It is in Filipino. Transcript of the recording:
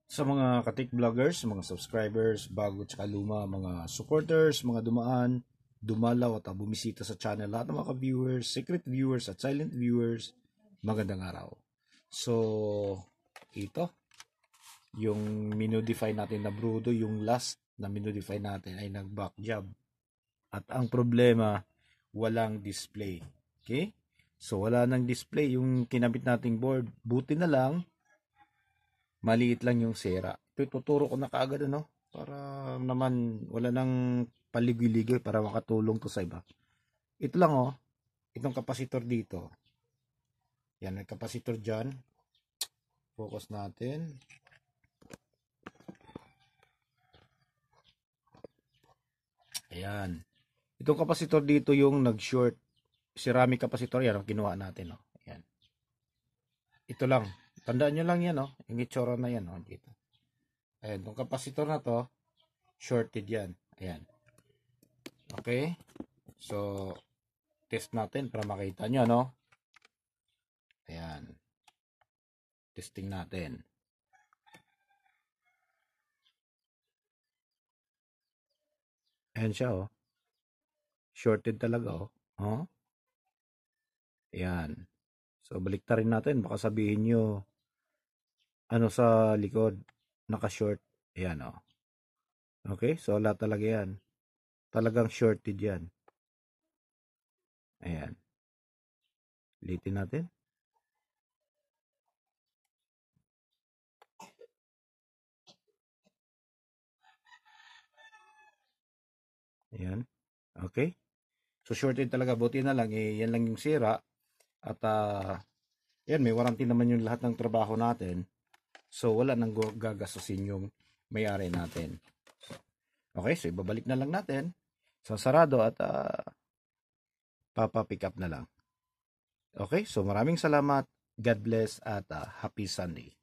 Sa mga katik vloggers, mga subscribers, bago at luma, mga supporters, mga dumaan, dumalaw at bumisita sa channel, lahat ng mga viewers, secret viewers at silent viewers, magandang araw. So, ito, yung minodify natin na Brudo, yung last na minodify natin ay nag-back job. At ang problema, walang display. Okay? So, wala nang display yung kinabit nating board. Buti na lang, maliit lang yung sira. Ito ituturo ko na kaagad para naman wala nang paligoy-ligoy para makatulong to sa iba. Ito lang itong kapasitor dito. Yan, may kapasitor dyan. Focus natin. Ayan. Itong kapasitor dito yung nag-short. Ceramic kapasitor yan ang kinuha natin. Ayan. Ito lang. Tandaan nyo lang yan, yung itsura na yan, dito. Ayan, itong kapasitor na to, shorted yan. Ayan. Okay? So, test natin para makita nyo, Ayan. Testing natin. Ayan siya, shorted talaga, Ayan. So, baliktarin natin. Baka sabihin nyo, sa likod, naka-short. Ayan, Okay? So, wala talaga yan. Talagang shorted yan. Ayan. Ulitin natin. Ayan. Okay? So, shorted talaga. Buti na lang, yan lang yung sira. At, yan, may warranty naman yung lahat ng trabaho natin. So, wala nang gagastusin yung may-ari natin. Okay, so ibabalik na lang natin sa sarado at papa-pick up na lang. Okay, so maraming salamat. God bless at happy Sunday.